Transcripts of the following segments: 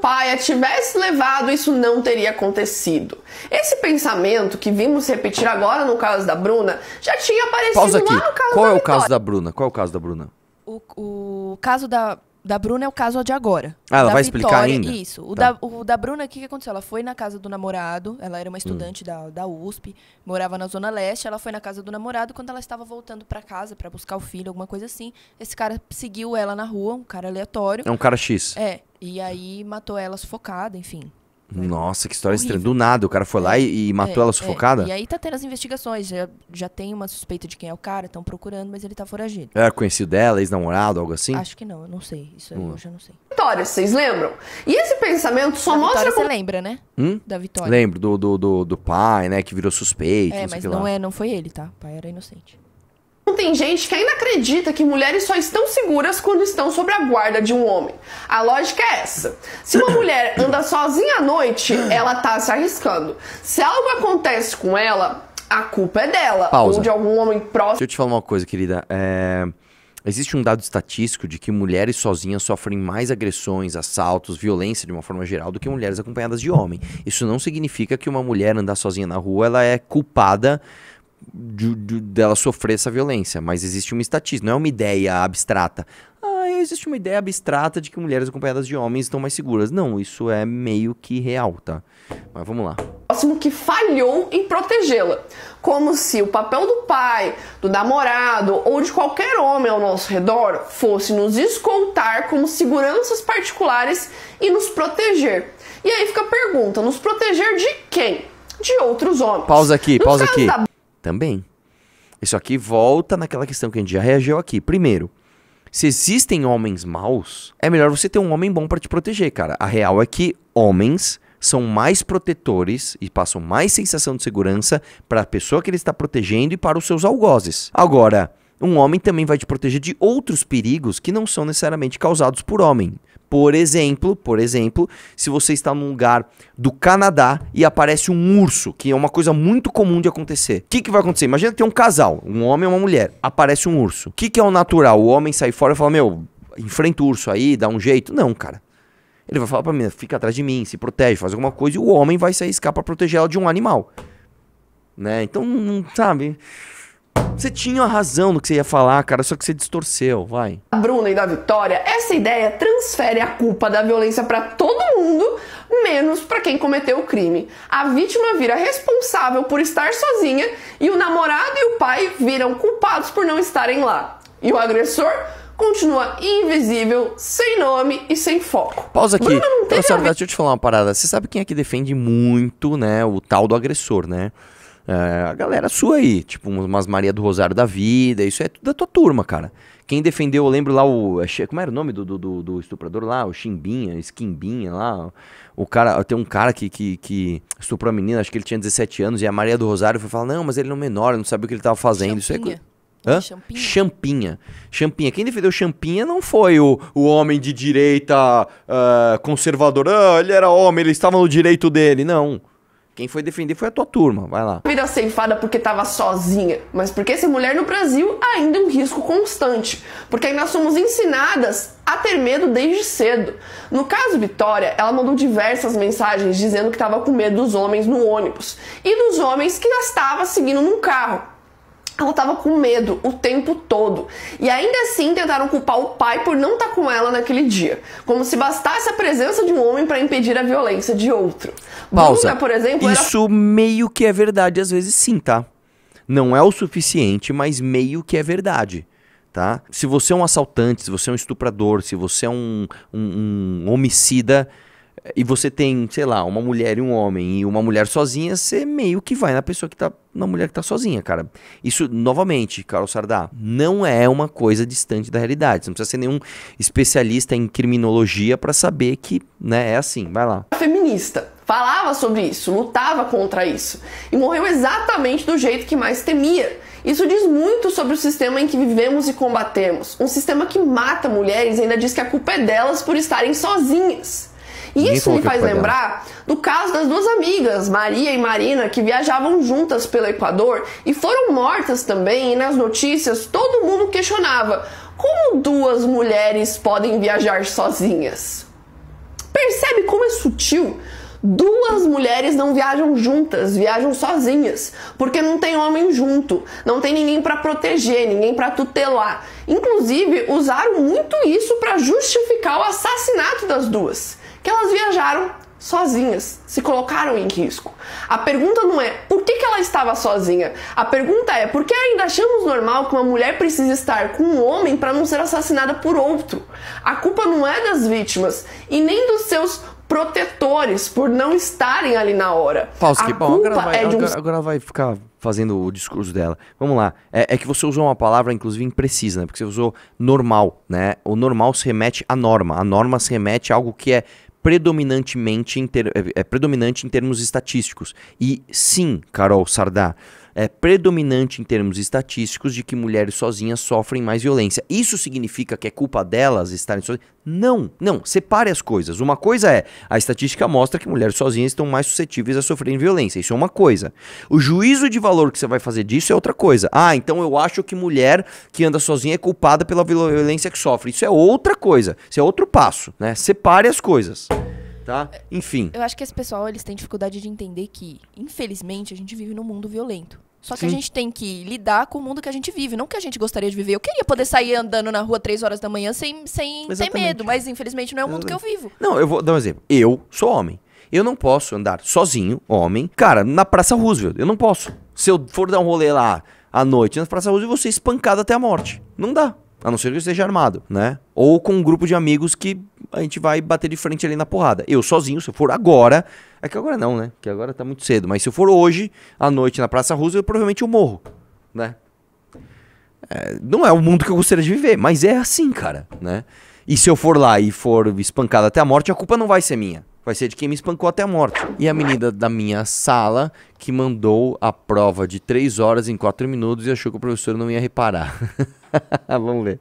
pai a tivesse levado, isso não teria acontecido. Esse pensamento que vimos repetir agora no caso da Bruna já tinha aparecido Pausa aqui. lá no caso Qual da é o Vitória. caso da Bruna? Qual é o caso da Bruna? O caso da Bruna é o caso de agora. Ah, ela da vai explicar Vitória, ainda? Isso. Tá. O da Bruna, o que aconteceu? Ela foi na casa do namorado, ela era uma estudante da USP, morava na Zona Leste, ela foi na casa do namorado, quando ela estava voltando pra casa pra buscar o filho, alguma coisa assim, esse cara seguiu ela na rua, um cara aleatório. É um cara X. E aí matou ela sufocada, enfim. Nossa, que história Horrível. estranha. Do nada, o cara foi lá e matou ela sufocada? E aí tá tendo as investigações, já tem uma suspeita de quem é o cara, estão procurando, mas ele tá foragido. Era conhecido dela, ex-namorado, algo assim? Acho que não, eu não sei, isso aí eu já não sei. Vitória, vocês lembram? E esse pensamento só Da mostra Vitória como... você lembra, né? Da Vitória. Lembro do pai, né, que virou suspeito, não sei Mas o que lá. não foi ele, tá? O pai era inocente. Tem gente que ainda acredita que mulheres só estão seguras quando estão sob a guarda de um homem. A lógica é essa. Se uma mulher anda sozinha à noite, ela tá se arriscando. Se algo acontece com ela, a culpa é dela. Pausa. Ou de algum homem próximo. Deixa eu te falar uma coisa, querida. Existe um dado estatístico de que mulheres sozinhas sofrem mais agressões, assaltos, violência de uma forma geral do que mulheres acompanhadas de homem. Isso não significa que uma mulher andar sozinha na rua, ela é culpada dela sofrer essa violência, mas existe uma estatística, não é uma ideia abstrata. Existe uma ideia abstrata de que mulheres acompanhadas de homens estão mais seguras. Não, isso é meio que real, tá? Mas vamos lá. Que falhou em protegê-la. Como se o papel do pai, do namorado ou de qualquer homem ao nosso redor fosse nos escoltar como seguranças particulares e nos proteger. E aí fica a pergunta, nos proteger de quem? De outros homens. Pausa aqui, No pausa caso aqui. da... Também. Isso aqui volta naquela questão que a gente já reagiu aqui. Primeiro, se existem homens maus, é melhor você ter um homem bom pra te proteger, cara. A real é que homens são mais protetores e passam mais sensação de segurança para a pessoa que ele está protegendo e para os seus algozes. Agora, um homem também vai te proteger de outros perigos que não são necessariamente causados por homem. Por exemplo, se você está num lugar do Canadá e aparece um urso, que é uma coisa muito comum de acontecer. O que vai acontecer? Imagina que tem um casal, um homem e uma mulher, aparece um urso. O que é o natural? O homem sai fora e fala, meu, enfrenta o urso aí, dá um jeito. Não, cara. Ele vai falar pra mim, fica atrás de mim, se protege, faz alguma coisa, e o homem vai se arriscar pra proteger ela de um animal. Né? Então, não sabe... Você tinha razão no que você ia falar, cara, só que você distorceu, vai. Da Bruna e da Vitória, essa ideia transfere a culpa da violência para todo mundo, menos para quem cometeu o crime. A vítima vira responsável por estar sozinha e o namorado e o pai viram culpados por não estarem lá. E o agressor continua invisível, sem nome e sem foco. Pausa aqui. Bruna não teve Então, deixa eu te falar uma parada. Você sabe quem é que defende muito, né, o tal do agressor, né? A galera sua aí, tipo umas Maria do Rosário da vida, isso é tudo da tua turma, cara. Quem defendeu, eu lembro lá como era o nome do estuprador lá? O Esquimbinha lá. O cara, tem um cara que estuprou a menina, acho que ele tinha 17 anos, e a Maria do Rosário foi falar, não, mas ele não é menor, ele não sabia o que ele tava fazendo. Champinha. Isso é... Hã? Champinha. Quem defendeu Champinha não foi o homem de direita conservador. Ele era homem, ele estava no direito dele. Não. Quem foi defender foi a tua turma, vai lá. Vida ceifada porque estava sozinha, mas porque ser mulher no Brasil ainda é um risco constante, porque ainda somos ensinadas a ter medo desde cedo. No caso Vitória, ela mandou diversas mensagens dizendo que estava com medo dos homens no ônibus e dos homens que a estava seguindo num carro. Ela estava com medo o tempo todo. E ainda assim tentaram culpar o pai por não estar com ela naquele dia. Como se bastasse a presença de um homem para impedir a violência de outro. Pausa. Bruna, por exemplo, Isso meio que é verdade, às vezes sim, tá? Não é o suficiente, mas meio que é verdade, tá? Se você é um assaltante, se você é um estuprador, se você é um homicida... E você tem, sei lá, uma mulher e um homem e uma mulher sozinha, você meio que vai na mulher que tá sozinha, cara. Isso, novamente, Carol Sardá, não é uma coisa distante da realidade. Você não precisa ser nenhum especialista em criminologia pra saber que, né, é assim. Vai lá. Feminista. Falava sobre isso, lutava contra isso. E morreu exatamente do jeito que mais temia. Isso diz muito sobre o sistema em que vivemos e combatemos. Um sistema que mata mulheres e ainda diz que a culpa é delas por estarem sozinhas. E isso me faz lembrar do caso das duas amigas, Maria e Marina, que viajavam juntas pelo Equador e foram mortas também, e nas notícias todo mundo questionava como duas mulheres podem viajar sozinhas. Percebe como é sutil? Duas mulheres não viajam juntas, viajam sozinhas, porque não tem homem junto, não tem ninguém para proteger, ninguém para tutelar. Inclusive, usaram muito isso para justificar o assassinato das duas, que elas viajaram sozinhas, se colocaram em risco. A pergunta não é por que ela estava sozinha, a pergunta é por que ainda achamos normal que uma mulher precise estar com um homem para não ser assassinada por outro. A culpa não é das vítimas e nem dos seus protetores por não estarem ali na hora. Pausa A aqui. Bom, culpa é de um... agora ela vai ficar fazendo o discurso dela. Vamos lá. É que você usou uma palavra, inclusive, imprecisa, né? Porque você usou normal, né? O normal se remete à norma. A norma se remete a algo que é predominante em termos estatísticos. E sim, Carol Sardá, é predominante em termos estatísticos de que mulheres sozinhas sofrem mais violência. Isso significa que é culpa delas estarem sozinhas? Não, separe as coisas. Uma coisa é, a estatística mostra que mulheres sozinhas estão mais suscetíveis a sofrerem violência. Isso é uma coisa. O juízo de valor que você vai fazer disso é outra coisa. Ah, então eu acho que mulher que anda sozinha é culpada pela violência que sofre. Isso é outra coisa. Isso é outro passo, né? Separe as coisas. Tá? Enfim. Eu acho que esse pessoal, eles têm dificuldade de entender que, infelizmente, a gente vive num mundo violento. Só que a gente tem que lidar com o mundo que a gente vive, não que a gente gostaria de viver. Eu queria poder sair andando na rua 3 horas da manhã sem ter medo, mas infelizmente não é o mundo que eu vivo. Não, eu vou dar um exemplo. Eu sou homem. Eu não posso andar sozinho, homem, cara, na Praça Roosevelt. Eu não posso. Se eu for dar um rolê lá à noite na Praça Roosevelt, eu vou ser espancado até a morte. Não dá. A não ser que eu esteja armado, né? Ou com um grupo de amigos que a gente vai bater de frente ali na porrada. Eu sozinho, se eu for agora... É que agora não, né? Que agora tá muito cedo. Mas se eu for hoje, à noite, na Praça Roosevelt, provavelmente eu morro, né? Não é o mundo que eu gostaria de viver, mas é assim, cara, né? E se eu for lá e for espancado até a morte, a culpa não vai ser minha. Vai ser de quem me espancou até a morte. E a menina da minha sala que mandou a prova de 3 horas em 4 minutos e achou que o professor não ia reparar. Vamos ver.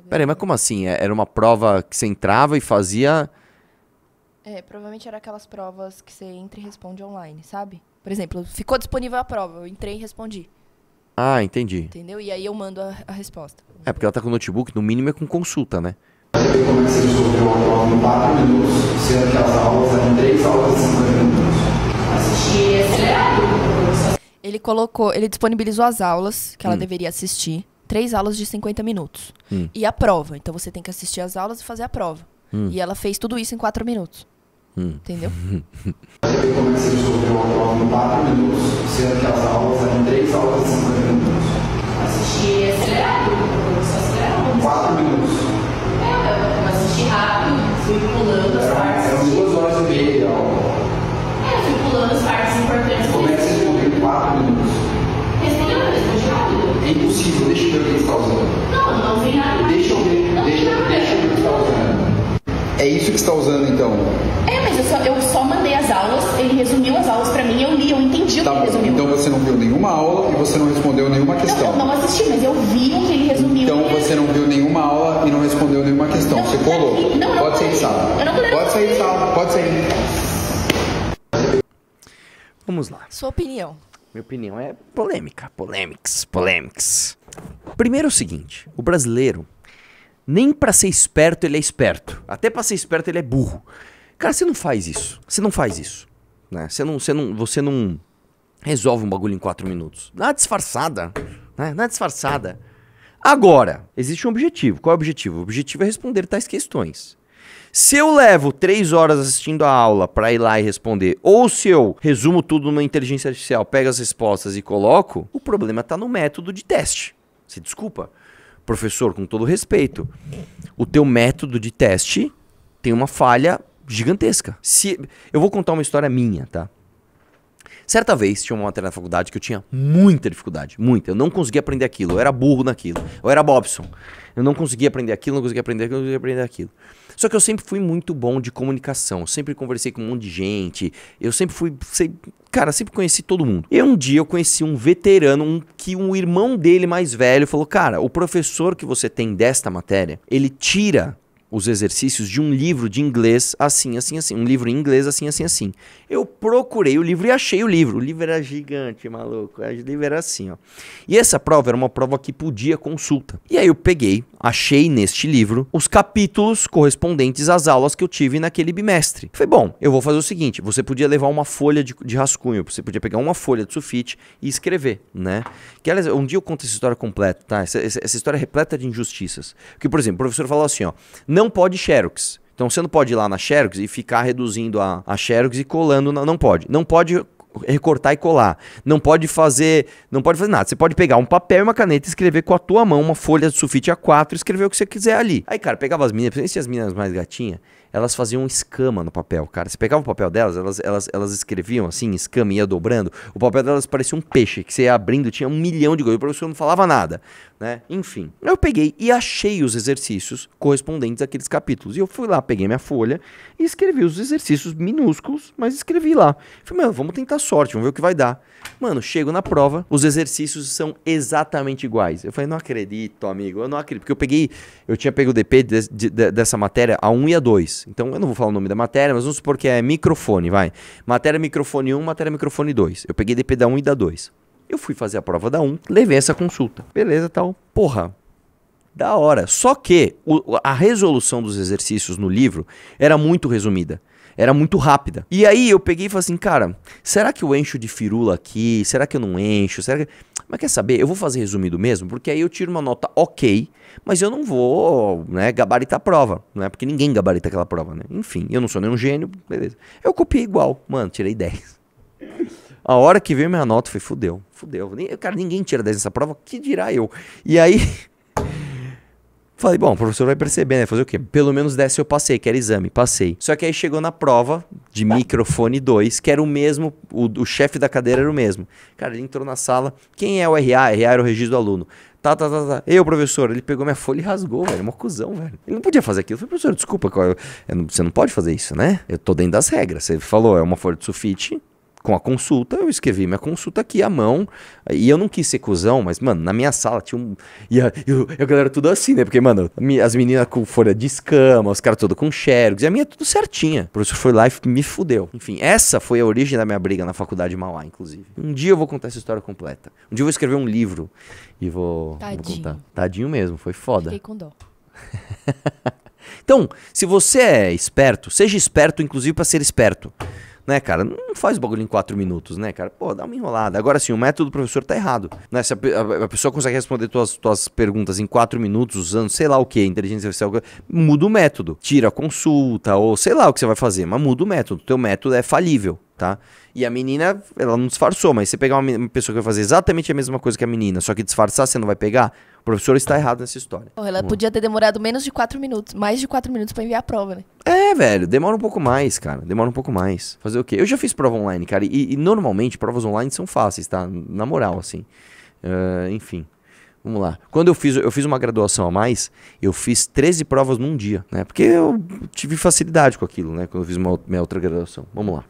Peraí, mas como assim? Era uma prova que você entrava e fazia... Provavelmente era aquelas provas que você entra e responde online, sabe? Por exemplo, ficou disponível a prova, eu entrei e respondi. Ah, entendi. Entendeu? E aí eu mando a resposta. Porque ela tá com o notebook, no mínimo é com consulta, né? Como é que você resolveu a prova em 4 minutos, sendo que as aulas eram 3 aulas de 50 minutos? Assisti acelerado. Ele disponibilizou as aulas que ela deveria assistir, 3 aulas de 50 minutos. E a prova. Então você tem que assistir as aulas e fazer a prova. E ela fez tudo isso em 4 minutos. Entendeu? Como é que você resolveu a prova em 4 minutos, sendo que as aulas eram 3 aulas de 50 minutos? Assisti acelerado. Em 4 minutos. Eu assisti rápido, fui pulando as partes. Eram 2 horas e meia de aula. Fui pulando as partes importantes. Como é que você respondeu em 4 minutos? Respondi rápido. É impossível, deixa eu ver o que você está usando. Não vi nada. Deixa eu ver o que você está usando. É isso que você está usando, então? Mas eu só mandei as aulas, ele resumiu as aulas pra mim, eu li, eu entendi o que ele resumiu. Então você não viu nenhuma aula e você não respondeu nenhuma questão. Eu não assisti, mas eu vi o que ele resumiu. Então você não viu nenhuma aula e não respondeu nenhuma questão. Você colou. Pode sair de sala. Pode sair de sala, pode sair. Vamos lá. Sua opinião. Minha opinião é polêmica. Polêmicas. Primeiro é o seguinte, o brasileiro, nem pra ser esperto ele é esperto. Até pra ser esperto ele é burro. Cara, você não faz isso. Né? Você não resolve um bagulho em 4 minutos. Dá uma disfarçada. Né? Dá uma disfarçada. Agora, existe um objetivo. Qual é o objetivo? O objetivo é responder tais questões. Se eu levo 3 horas assistindo a aula pra ir lá e responder, ou se eu resumo tudo numa inteligência artificial, pego as respostas e coloco, o problema tá no método de teste. Você desculpa. Professor, com todo respeito, o teu método de teste tem uma falha gigantesca. Eu vou contar uma história minha, tá? Certa vez, tinha uma matéria na faculdade que eu tinha muita dificuldade, muita. Eu não conseguia aprender aquilo, eu era burro naquilo. Eu era Bobson. Eu não conseguia aprender aquilo, não conseguia aprender aquilo. Só que eu sempre fui muito bom de comunicação. Eu sempre conversei com um monte de gente. Eu sempre sempre conheci todo mundo. E um dia eu conheci um veterano, que um irmão dele mais velho falou, cara, o professor que você tem desta matéria, ele tira os exercícios de um livro de inglês assim, assim, assim. Um livro em inglês assim, assim, assim. Eu procurei o livro e achei o livro. O livro era gigante, maluco. O livro era assim, ó. E essa prova era uma prova que podia consulta. E aí eu peguei, achei neste livro os capítulos correspondentes às aulas que eu tive naquele bimestre. Falei, bom, eu vou fazer o seguinte. Você podia levar uma folha de rascunho. Você podia pegar uma folha de sulfite e escrever, né? Que, aliás, um dia eu conto essa história completa, tá? Essa história é repleta de injustiças. Porque, por exemplo, o professor falou assim, ó. Não pode xerox. Então você não pode ir lá na xerox e ficar reduzindo a xerox e colando. Não pode. Não pode recortar e colar. Não pode fazer nada. Você pode pegar um papel e uma caneta e escrever com a tua mão uma folha de sulfite A4 e escrever o que você quiser ali. Aí, cara, pegava as meninas, principalmente as meninas mais gatinhas, elas faziam escama no papel, cara. Você pegava o papel delas, elas escreviam assim, escama, ia dobrando. O papel delas parecia um peixe, que você ia abrindo, tinha 1 milhão de coisas. O professor não falava nada, né? Enfim, eu peguei e achei os exercícios correspondentes àqueles capítulos. E eu fui lá, peguei minha folha e escrevi os exercícios minúsculos, mas escrevi lá. Falei, mano, vamos tentar sorte, vamos ver o que vai dar. Mano, chego na prova, os exercícios são exatamente iguais. Eu falei, não acredito, amigo, eu não acredito. Porque eu tinha pego o DP dessa matéria, a 1 e a 2. Então, eu não vou falar o nome da matéria, mas vamos supor que é microfone, vai. Matéria microfone 1, matéria microfone 2. Eu peguei DP da 1 e da 2. Eu fui fazer a prova da 1, levei essa consulta. Beleza, tal. Porra, da hora. Só que a resolução dos exercícios no livro era muito resumida. Era muito rápida. E aí eu peguei e falei assim, cara, será que eu encho de firula aqui? Será que eu não encho? Mas quer saber? Eu vou fazer resumido mesmo, porque aí eu tiro uma nota ok, mas eu não vou, né, gabaritar a prova, né? Porque ninguém gabarita aquela prova, né? Enfim, eu não sou nenhum gênio, beleza. Eu copiei igual. Mano, tirei 10. A hora que veio minha nota, eu falei, fudeu. Cara, ninguém tira 10 nessa prova, que dirá eu? E aí... Falei, bom, o professor vai perceber, né? Fazer o quê? Pelo menos 10 eu passei, que era exame, passei. Só que aí chegou na prova de microfone 2, que era o mesmo, o chefe da cadeira era o mesmo. Cara, ele entrou na sala, quem é o RA? RA era o registro do aluno. Tá. Eu, professor, ele pegou minha folha e rasgou, velho, uma cuzão, velho. Ele não podia fazer aquilo. Eu falei, professor, desculpa, você não pode fazer isso, né? Eu tô dentro das regras. Você falou, é uma folha de sulfite... Com a consulta, eu escrevi minha consulta aqui à mão. E eu não quis ser cuzão, mas, mano, na minha sala tinha um... E a galera tudo assim, né? Porque, mano, as meninas com folha de escama, os caras todos com xerox, e a minha tudo certinha. O professor foi lá e me fudeu. Enfim, essa foi a origem da minha briga na faculdade de Mauá, inclusive. Um dia eu vou contar essa história completa. Um dia eu vou escrever um livro e vou contar. Tadinho mesmo, foi foda. Fiquei com dó. Então, se você é esperto, seja esperto, inclusive pra ser esperto. Né, cara? Não faz o bagulho em 4 minutos, né, cara? Pô, dá uma enrolada. Agora sim, o método do professor tá errado. Né? Se a pessoa consegue responder tuas perguntas em 4 minutos usando sei lá o que, inteligência artificial, muda o método. Tira a consulta ou sei lá o que você vai fazer, mas muda o método. O teu método é falível, tá? E a menina, ela não disfarçou, mas você pegar uma pessoa que vai fazer exatamente a mesma coisa que a menina, só que disfarçar você não vai pegar, o professor está errado nessa história. Ela podia ter demorado menos de 4 minutos, mais de 4 minutos pra enviar a prova, né? É, velho, demora um pouco mais, cara, demora um pouco mais. Fazer o quê? Eu já fiz prova online, cara, e normalmente provas online são fáceis, tá? Na moral, assim. Enfim, vamos lá. Quando eu fiz uma graduação a mais, eu fiz 13 provas num dia, né? Porque eu tive facilidade com aquilo, né? Quando eu fiz minha outra graduação. Vamos lá.